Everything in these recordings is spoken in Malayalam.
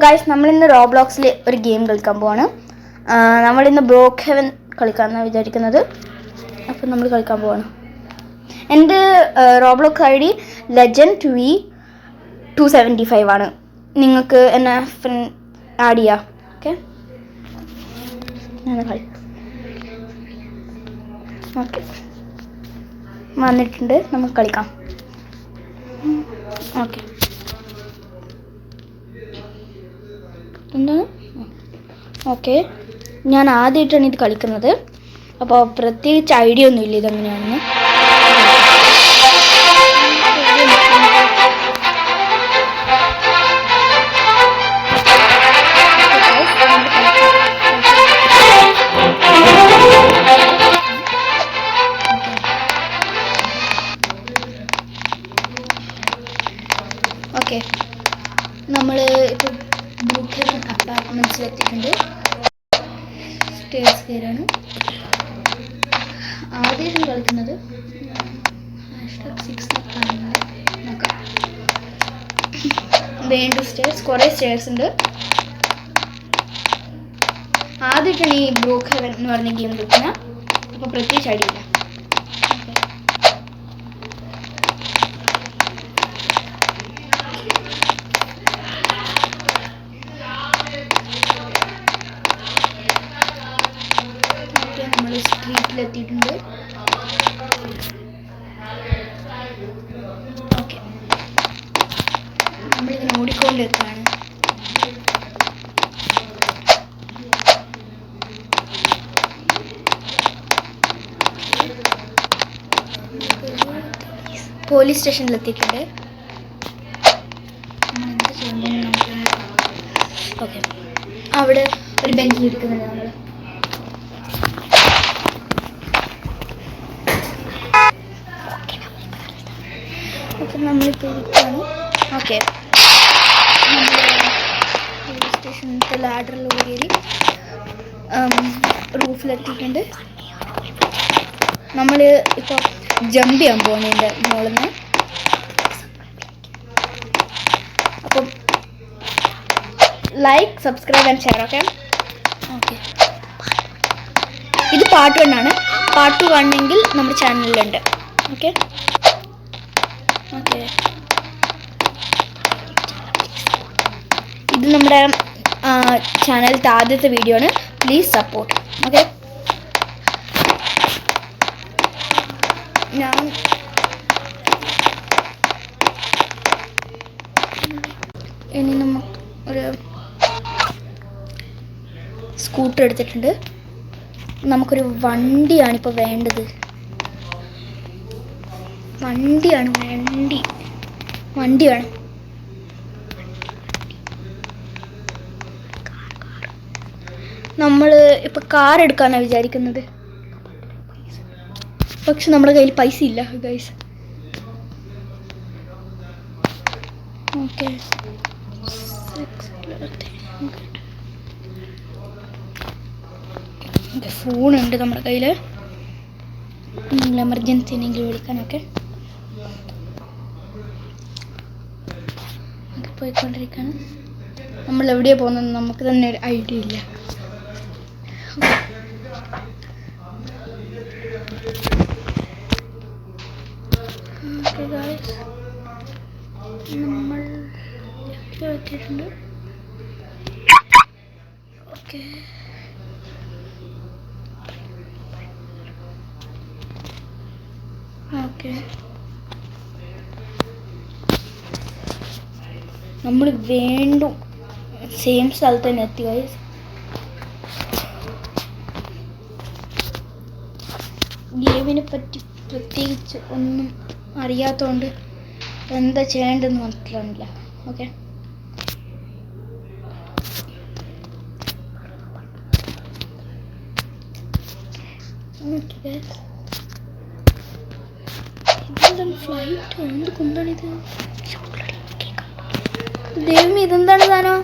ഗൈസ്, നമ്മളിന്ന് റോബ്ലോക്സിൽ ഒരു ഗെയിം കളിക്കാൻ പോവാണ്. നമ്മളിന്ന് ബ്ലോക്ക് ഹെവൻ കളിക്കാമെന്നാണ് വിചാരിക്കുന്നത്. അപ്പം നമ്മൾ കളിക്കാൻ പോവാണ്. എൻ്റെ റോബ്ലോക്സ് ഐ ഡി legend2v275 ആണ്. നിങ്ങൾക്ക് എന്നെ ആഡ് ചെയ്യാം. ഓക്കെ, ഓക്കെ വന്നിട്ടുണ്ട്. നമുക്ക് കളിക്കാം. ഓക്കെ, എന്താണ്? ഓക്കെ, ഞാൻ ആദ്യമായിട്ടാണ് ഇത് കളിക്കുന്നത്. അപ്പോൾ പ്രത്യേകിച്ച് ഐഡിയ ഒന്നുമില്ല ഇതെങ്ങനെയാണെന്ന്. ഓക്കെ, നമ്മൾ ഇപ്പോൾ ബ്ലോക്ക് ഹെവൻ അപ്പാർട്ട്മെൻറ്റ്സിലെത്തിയിട്ടുണ്ട്. സ്റ്റേഴ്സ് കയറാണ് ആദ്യം കളിക്കുന്നത്. നോക്കാം. വേണ്ട സ്റ്റേഴ്സ്, കുറേ സ്റ്റേഴ്സ് ഉണ്ട്. ആദ്യമായിട്ടാണ് ഈ ബ്ലോക്ക് ഹെവൻ എന്ന് പറഞ്ഞ ഗെയിം കളിക്കുന്നത്. അപ്പോൾ പ്രത്യേകിച്ച് ഐഡിയ. നമ്മൾ സ്ട്രീറ്റിലെത്തിയിട്ടുണ്ട്. ഓക്കെ, നമ്മളിങ്ങനെ ഓടിക്കൊണ്ടിരിക്കുകയാണ്. പോലീസ് സ്റ്റേഷനിലെത്തിയിട്ടുണ്ട്. ഓക്കെ, അവിടെ ഒരു ബെഞ്ചിൽ ഇരിക്കുന്നുണ്ട് നമ്മൾ. ഓക്കെ, നമ്മളിപ്പോൾ ഇരിക്കുകയാണ്. ഓക്കെ, നമ്മൾ പോലീസ് സ്റ്റേഷനിലത്തെ ലാഡറിലൂടെ കയറി റൂഫിലെത്തിയിട്ടുണ്ട്. നമ്മൾ ഇപ്പോൾ ജമ്പ് ചെയ്യാൻ പോകുന്നു ഇതിൻ്റെ മുകളിൽ നിന്ന്. അപ്പം like, subscribe and share. Okay, okay, ഇത് പാർട്ട് 1 ആണ്. പാർട്ട് 2 ആണെങ്കിൽ നമ്മുടെ ചാനലിലുണ്ട്. ഓക്കെ, ഓക്കെ, ഇത് നമ്മുടെ ചാനലിലത്തെ ആദ്യത്തെ വീഡിയോ ആണ്. Please support. ഓക്കെ, ഞാൻ ഇനി നമുക്ക് ഒരു സ്കൂട്ടർ എടുത്തിട്ടുണ്ട്. നമുക്കൊരു വണ്ടിയാണിപ്പോൾ വേണ്ടത്. വണ്ടി വേണം. നമ്മൾ ഇപ്പോൾ കാർ എടുക്കാനാണ് വിചാരിക്കുന്നത്. പക്ഷെ നമ്മുടെ കയ്യിൽ പൈസ ഇല്ല ഗൈസ്. ഓക്കെ, ഫോണുണ്ട് നമ്മുടെ കയ്യിൽ. നിങ്ങൾ എമർജൻസി ഉണ്ടെങ്കിൽ വിളിക്കാനൊക്കെ. പോയിക്കൊണ്ടിരിക്കുകയാണ്. നമ്മൾ എവിടെയാണ് പോകുന്നത് നമുക്ക് തന്നെ ഒരു ഐഡിയ ഇല്ല. ഓക്കെ ഗൈസ്, നമ്മൾ എത്തിയിട്ടുണ്ട്. ഓക്കെ, ഓക്കെ, നമ്മൾ വീണ്ടും സെയിം സ്ഥലത്ത് തന്നെ എത്തി ഗൈസ്. ഗെയിമിനെ പറ്റി പ്രത്യേകിച്ച് ഒന്നും അറിയാത്തതുകൊണ്ട് എന്താ ചെയ്യേണ്ടതെന്ന് മനസ്സിലാവുന്നില്ല. ഓക്കെ, ഇതെന്താണ് ഫ്ലൈറ്റ്? എന്ത് കൊണ്ടാണിത്? ദൈവം, ഇതെന്താണ് സാധനം?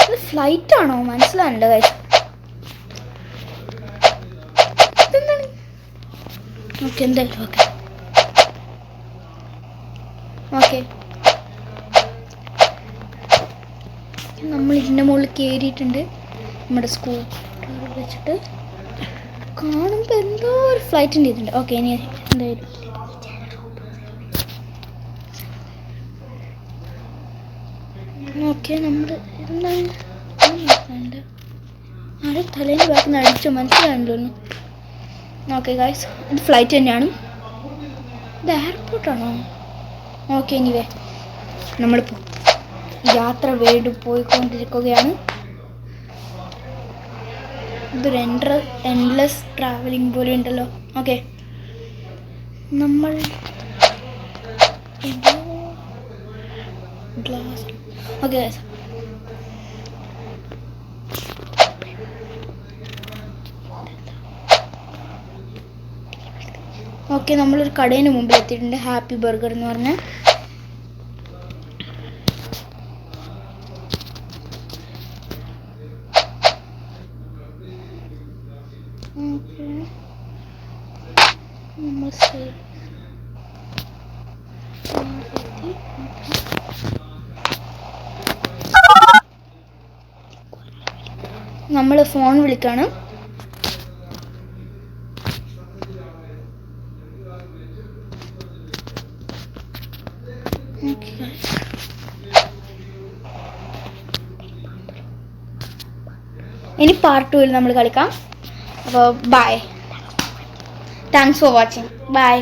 ഇത് ഫ്ലൈറ്റ് ആണോ? മനസ്സിലാവുന്നുണ്ട് കാര്യം. ഇതെന്താണ്? ഓക്കെ, എന്തായാലും ഓക്കെ. ഓക്കെ, നമ്മൾ ഇതിൻ്റെ മുകളിൽ കയറിയിട്ടുണ്ട്. നമ്മുടെ സ്കൂട്ടർ വെച്ചിട്ട് കാണുമ്പോൾ എന്തോ ഒരു ഫ്ലൈറ്റിൻ്റെ ഇതുണ്ട്. ഓക്കെ, ഇനി എന്തായാലും ഓക്കെ നമ്മൾ എന്താണ് ആരെ തലേൻ്റെ ബാക്കിൽ നിന്ന് അടിച്ചോ മനസ്സിലാണല്ലോ. ഓക്കെ ഗായ്സ്, ഇത് ഫ്ലൈറ്റ് തന്നെയാണ്. ഇത് എയർപോർട്ടാണോ? ഓക്കെ, എനിവേ നമ്മളിപ്പോൾ യാത്ര വീണ്ടും പോയിക്കൊണ്ടിരിക്കുകയാണ്. ഇതൊരു എൻഡ്ലെസ് ട്രാവലിംഗ് പോലെ ഉണ്ടല്ലോ. ഓക്കെ, നമ്മൾ ഗ്ലാസ് ഓക്കെ ഓക്കെ നമ്മളൊരു കടയിന് മുമ്പിൽ എത്തിയിട്ടുണ്ട്. ഹാപ്പി ബർഗർ എന്ന് പറഞ്ഞ. നമ്മൾ ഫോൺ വിളിക്കാണ്. ഇനി പാർട്ട് 2 നമ്മൾ കളിക്കാം. അപ്പോൾ bye, thanks for watching, by.